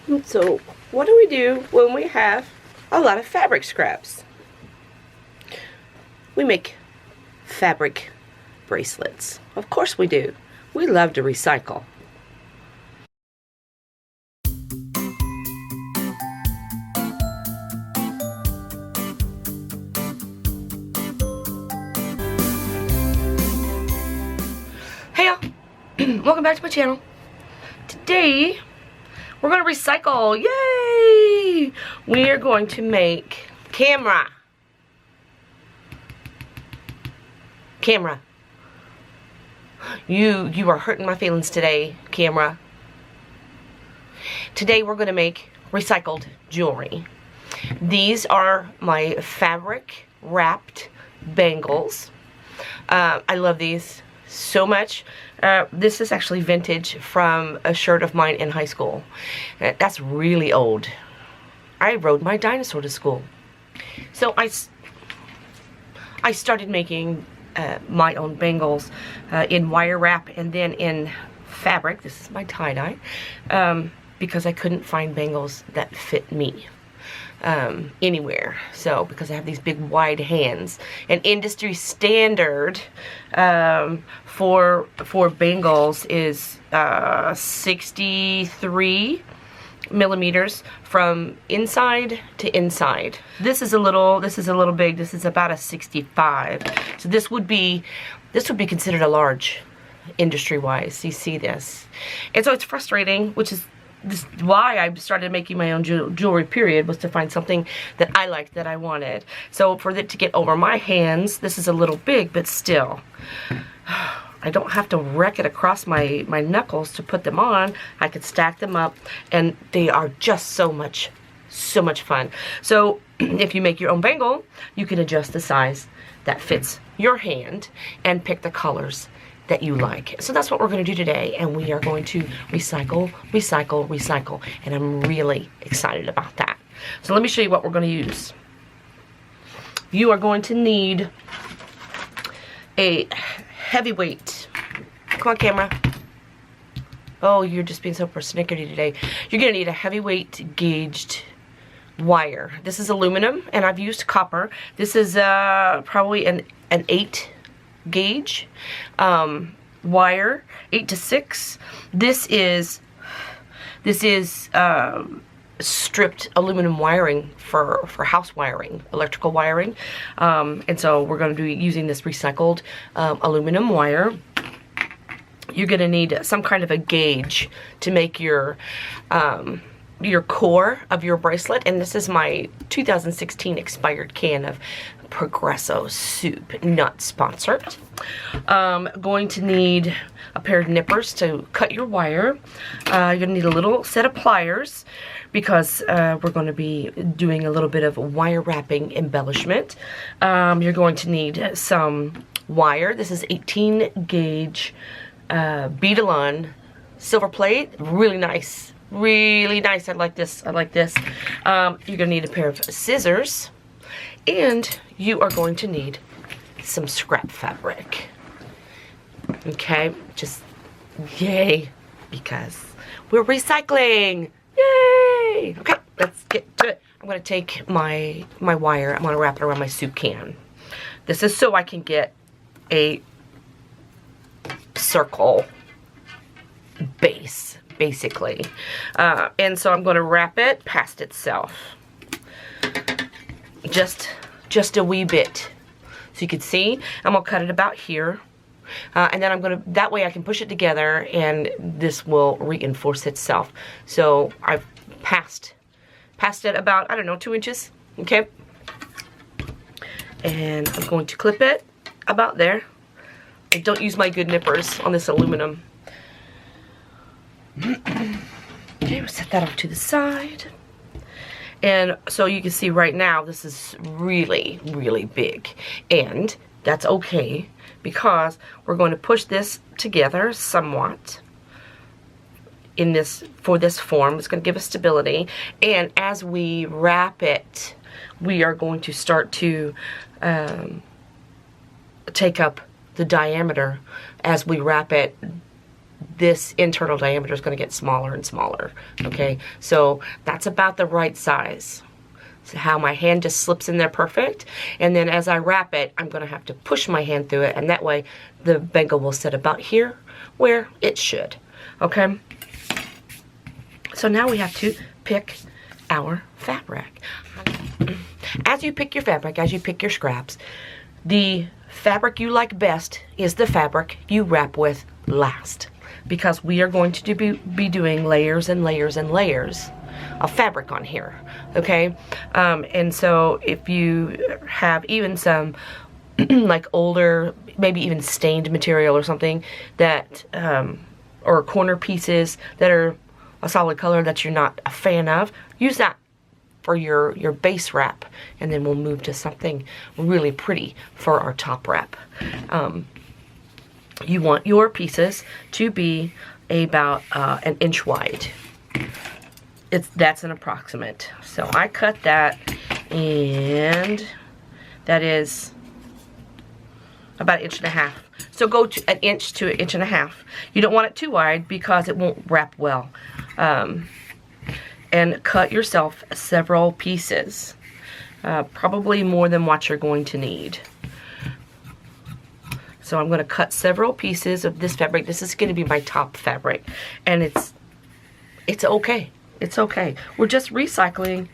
So what do we do when we have a lot of fabric scraps? We make fabric bracelets. Of course we do. We love to recycle. Hey y'all, welcome back to my channel. Today we're going to recycle. Yay! We are going to make camera. You are hurting my feelings today, camera. Today we're going to make recycled jewelry. These are my fabric wrapped bangles. I love these so much. This is actually vintage from a shirt of mine in high school. That's really old. I rode my dinosaur to school. So I started making my own bangles in wire wrap and then in fabric. This is my tie-dye, because I couldn't find bangles that fit me anywhere. So because I have these big wide hands, and industry standard for bangles is 63 millimeters from inside to inside. This is a little big. This is about a 65. So this would be considered a large industry wise. You see this, and so it's frustrating, which is why I started making my own jewelry, period, was to find something that I liked, that I wanted. So for it to get over my hands, this is a little big, but still, I don't have to wreck it across my knuckles to put them on. I could stack them up, and they are just so much fun. So if you make your own bangle, you can adjust the size that fits your hand and pick the colors that you like. So that's what we're going to do today, and we are going to recycle, and I'm really excited about that. So let me show you what we're going to use. You are going to need a heavyweight. Come on, camera. Oh, you're just being so persnickety today. You're going to need a heavyweight gauged wire. This is aluminum, and I've used copper. This is probably an 8 gauge wire, 8 to 6. This is stripped aluminum wiring for house wiring, electrical wiring, and so we're going to be using this recycled aluminum wire. You're going to need some kind of a gauge to make your core of your bracelet, and this is my 2016 expired can of Progresso soup, not sponsored. Going to need a pair of nippers to cut your wire. You're gonna need a little set of pliers because we're going to be doing a little bit of wire wrapping embellishment. You're going to need some wire. This is 18 gauge bead-alon silver plate. Really nice. Really nice. I like this. You're gonna need a pair of scissors, and you are going to need some scrap fabric. Okay, just yay, because we're recycling. Yay! Okay, let's get to it. I'm gonna take my wire. I'm gonna wrap it around my soup can. This is so I can get a circle base, basically. And so I'm going to wrap it past itself. Just a wee bit. So you can see, I'm going to cut it about here. And then I'm going to, that way I can push it together and this will reinforce itself. So I've passed it about, I don't know, 2 inches. Okay. And I'm going to clip it about there. I don't use my good nippers on this aluminum. Okay, we'll set that off to the side. And so you can see right now, this is really, really big. And that's okay, because we're going to push this together somewhat in this, for this form. It's going to give us stability. And as we wrap it, we are going to start to take up the diameter as we wrap it this internal diameter is going to get smaller and smaller. Okay, so that's about the right size. So how my hand just slips in there perfect, and then as I wrap it, I'm going to have to push my hand through it, and that way the bangle will sit about here where it should. Okay, so now we have to pick our fabric. As you pick your fabric, as you pick your scraps, the fabric you like best is the fabric you wrap with last, because we are going to be doing layers and layers and layers of fabric on here. Okay, and so if you have even some like older, maybe even stained material or something that or corner pieces that are a solid color that you're not a fan of, use that for your base wrap, and then we'll move to something really pretty for our top wrap. You want your pieces to be about an inch wide. That's an approximate. So I cut that, and that is about 1.5 inches. So go to 1 inch to 1.5 inches. You don't want it too wide because it won't wrap well. And cut yourself several pieces, probably more than what you're going to need. So I'm going to cut several pieces of this fabric. This is going to be my top fabric, and it's okay. It's okay. We're just recycling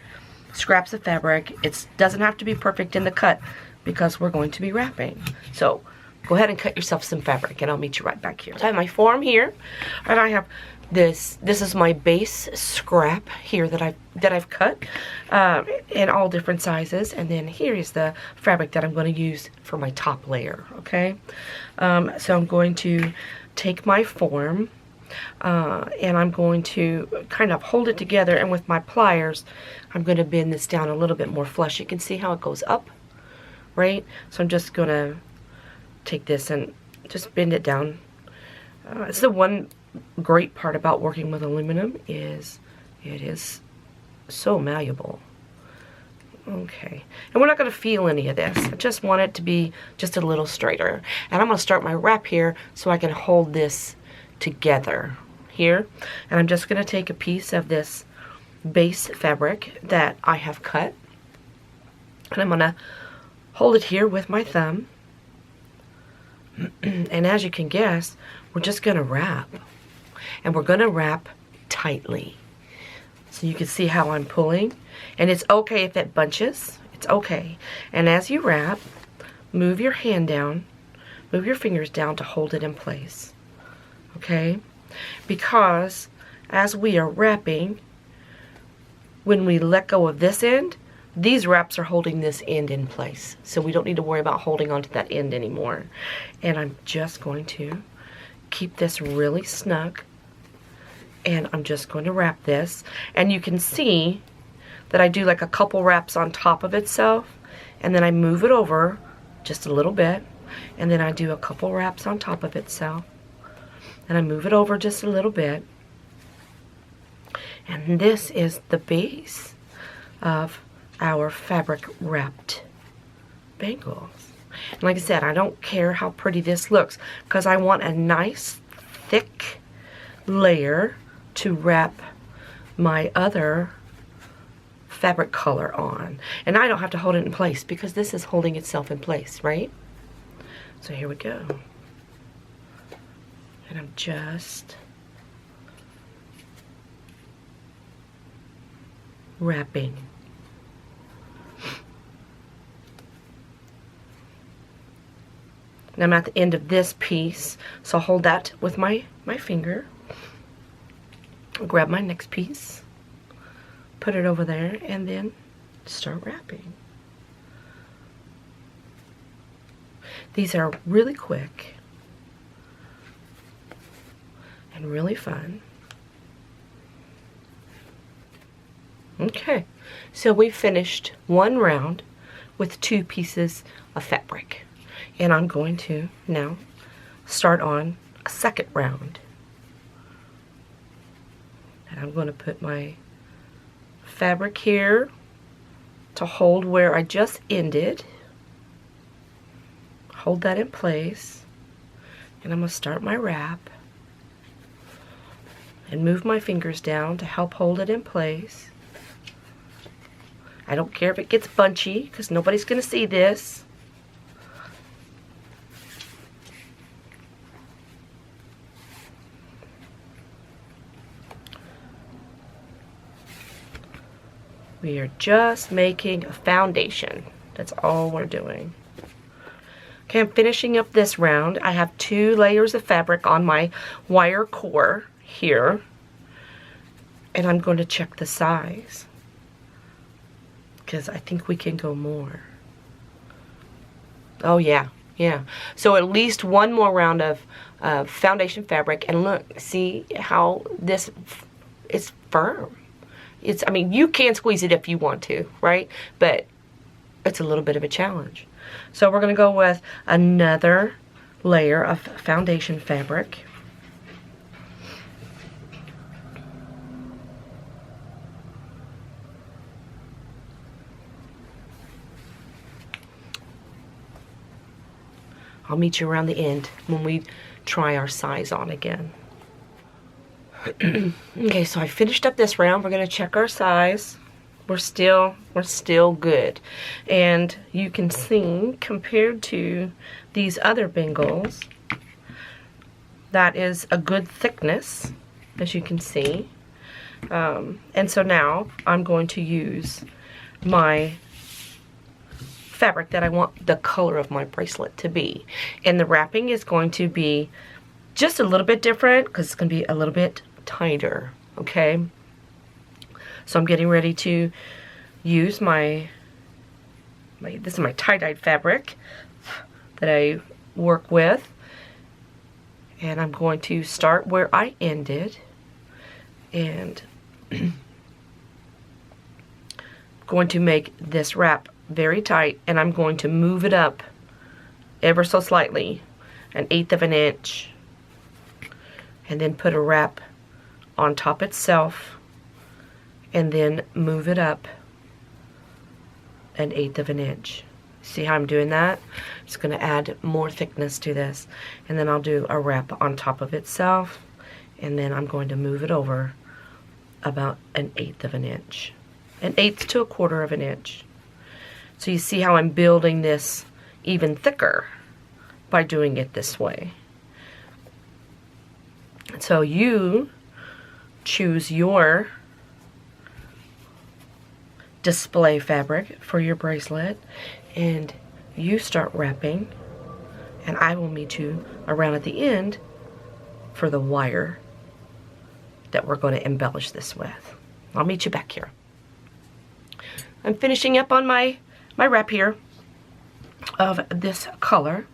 scraps of fabric. It doesn't have to be perfect in the cut because we're going to be wrapping. So go ahead and cut yourself some fabric, and I'll meet you right back here. So I have my form here, and I have this is my base scrap here that I've cut in all different sizes, and then here is the fabric that I'm going to use for my top layer. Okay, so I'm going to take my form and I'm going to kind of hold it together, and with my pliers I'm going to bend this down a little bit more flush. You can see how it goes up, right? So I'm just going to take this and just bend it down. It's the one great part about working with aluminum is it is so malleable. Okay, and we're not going to feel any of this. I just want it to be just a little straighter, and I'm going to start my wrap here so I can hold this together here, and I'm just going to take a piece of this base fabric that I have cut, and I'm going to hold it here with my thumb, and as you can guess, we're just going to wrap. And we're going to wrap tightly. So you can see how I'm pulling. And it's okay if it bunches. It's okay. And as you wrap, move your hand down. Move your fingers down to hold it in place. Okay? Because as we are wrapping, when we let go of this end, these wraps are holding this end in place. So we don't need to worry about holding onto that end anymore. And I'm just going to keep this really snug, and I'm just going to wrap this, and you can see that I do like a couple wraps on top of itself, and then I move it over just a little bit, and then I do a couple wraps on top of itself, and I move it over just a little bit, and this is the base of our fabric wrapped bangles. And like I said, I don't care how pretty this looks, because I want a nice thick layer to wrap my other fabric color on. And I don't have to hold it in place because this is holding itself in place, right? So here we go. And I'm just wrapping. And I'm at the end of this piece, so I'll hold that with my finger. I'll grab my next piece, put it over there, and then start wrapping. These are really quick and really fun. Okay, so we finished one round with 2 pieces of fabric. And I'm going to now start on a second round. And I'm going to put my fabric here to hold where I just ended. Hold that in place. And I'm going to start my wrap. and move my fingers down to help hold it in place. I don't care if it gets bunchy because nobody's going to see this. We are just making a foundation. That's all we're doing. Okay, I'm finishing up this round. I have 2 layers of fabric on my wire core here. And I'm going to check the size, because I think we can go more. Oh yeah, yeah. So at least 1 more round of foundation fabric, and look, see how this is firm. It's, I mean, you can squeeze it if you want to, right? But it's a little bit of a challenge. So we're going to go with another layer of foundation fabric. I'll meet you around the end when we try our size on again. Okay, so I finished up this round. We're going to check our size. We're still good. And you can see, compared to these other bangles, that is a good thickness, as you can see. And so now I'm going to use my fabric that I want the color of my bracelet to be. And the wrapping is going to be just a little bit different because it's going to be a little bit tighter, okay? So I'm getting ready to use this is my tie-dyed fabric that I work with, and I'm going to start where I ended, and going to make this wrap very tight, and I'm going to move it up ever so slightly, 1/8 of an inch, and then put a wrap on top itself, and then move it up 1/8 of an inch. See how I'm doing that? It's going to add more thickness to this, and then I'll do a wrap on top of itself, and then I'm going to move it over about 1/8 of an inch, 1/8 to 1/4 of an inch. So you see how I'm building this even thicker by doing it this way. So you choose your display fabric for your bracelet, and you start wrapping, and I will meet you around at the end for the wire that we're going to embellish this with. I'll meet you back here. I'm finishing up on my wrap here of this color,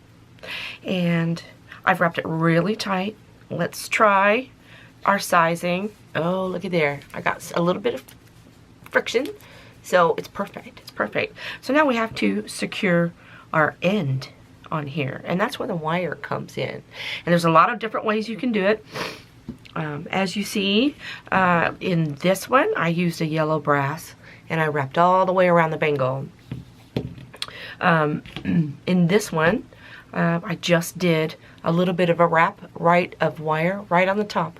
and I've wrapped it really tight. Let's try our sizing. Oh, look at there. I got a little bit of friction, so it's perfect. It's perfect. So now we have to secure our end on here, and that's where the wire comes in. And there's a lot of different ways you can do it. As you see, in this one, I used a yellow brass, and I wrapped all the way around the bangle. In this one, I just did a little bit of a wrap of wire right on the top,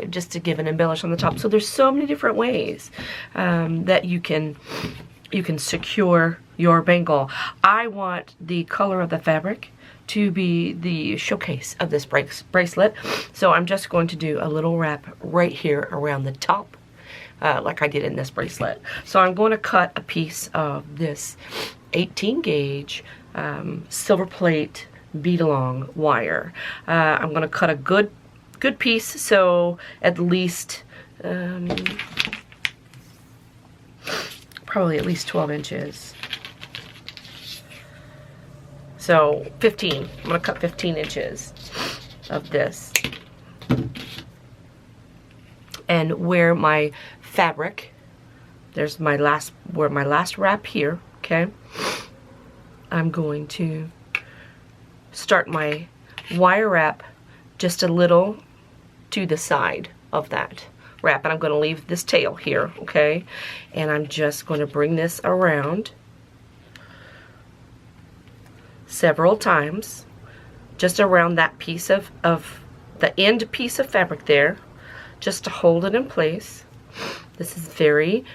just to give an embellish on the top. So there's so many different ways that you can secure your bangle. I want the color of the fabric to be the showcase of this bracelet, so I'm just going to do a little wrap right here around the top, like I did in this bracelet. So I'm going to cut a piece of this 18 gauge silver plate bead along wire. I'm going to cut a good piece, so at least probably at least 12 inches. So 15. I'm going to cut 15 inches of this. And where my fabric, there's my last wrap here, okay? I'm going to start my wire wrap just a little to the side of that wrap, and I'm going to leave this tail here, okay? And I'm just going to bring this around several times, just around that piece of the end piece of fabric there. just to hold it in place. This is very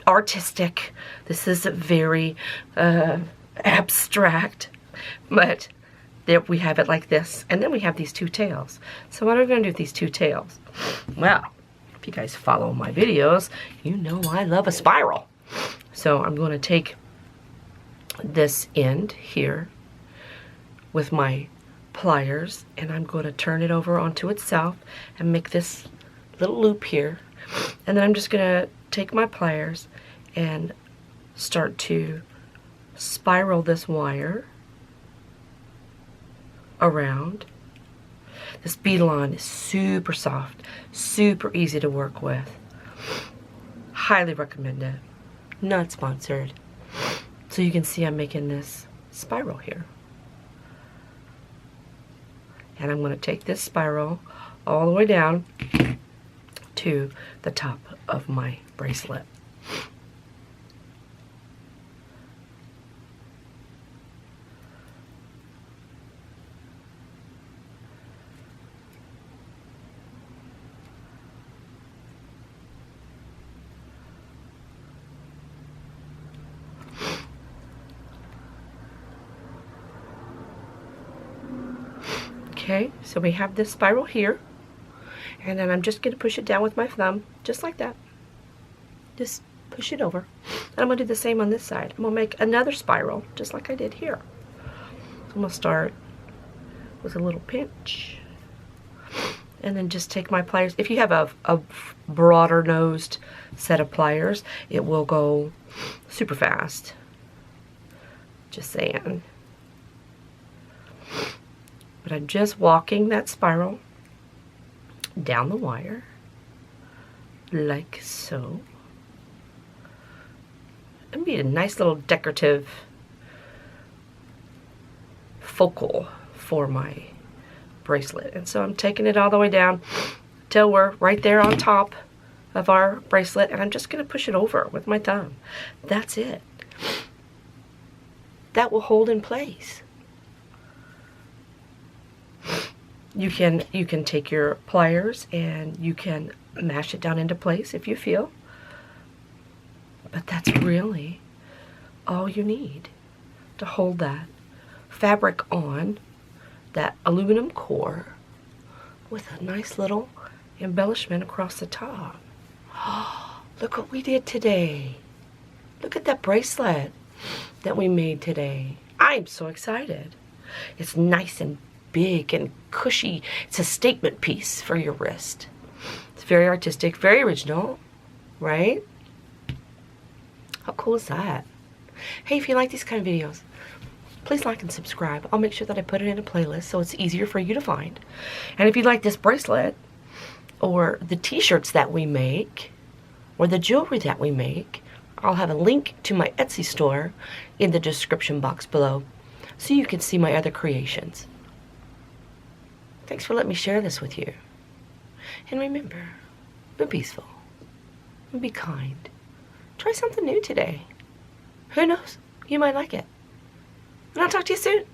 artistic. This is very abstract, but there we have it like this, and then we have these two tails. So what are we going to do with these two tails? Well, if you guys follow my videos, you know I love a spiral. So I'm going to take this end here with my pliers, and I'm going to turn it over onto itself and make this little loop here. And then I'm just going to take my pliers and start to spiral this wire around. This bead-a-long is super soft, super easy to work with. Highly recommend it. Not sponsored. So you can see I'm making this spiral here. And I'm going to take this spiral all the way down to the top of my bracelet. Okay, so we have this spiral here, and then I'm just going to push it down with my thumb, just like that. Just push it over. And I'm going to do the same on this side. I'm going to make another spiral, just like I did here. I'm going to start with a little pinch, and then just take my pliers. If you have a broader nosed set of pliers, it will go super fast. Just saying. But I'm just walking that spiral down the wire, like so. It'd be a nice little decorative focal for my bracelet. And so I'm taking it all the way down till we're right there on top of our bracelet, and I'm just going to push it over with my thumb. That's it. That will hold in place. You can take your pliers and you can mash it down into place if you feel. But that's really all you need to hold that fabric on, that aluminum core, with a nice little embellishment across the top. Oh, look what we did today. Look at that bracelet that we made today. I'm so excited. It's nice and big and cushy. It's a statement piece for your wrist. It's very artistic, very original, right? How cool is that? Hey, if you like these kind of videos, please like and subscribe. I'll make sure that I put it in a playlist so it's easier for you to find. And if you like this bracelet, or the t-shirts that we make, or the jewelry that we make, I'll have a link to my Etsy store in the description box below so you can see my other creations. Thanks for letting me share this with you. And remember, be peaceful and be kind. Try something new today. Who knows? You might like it. And I'll talk to you soon.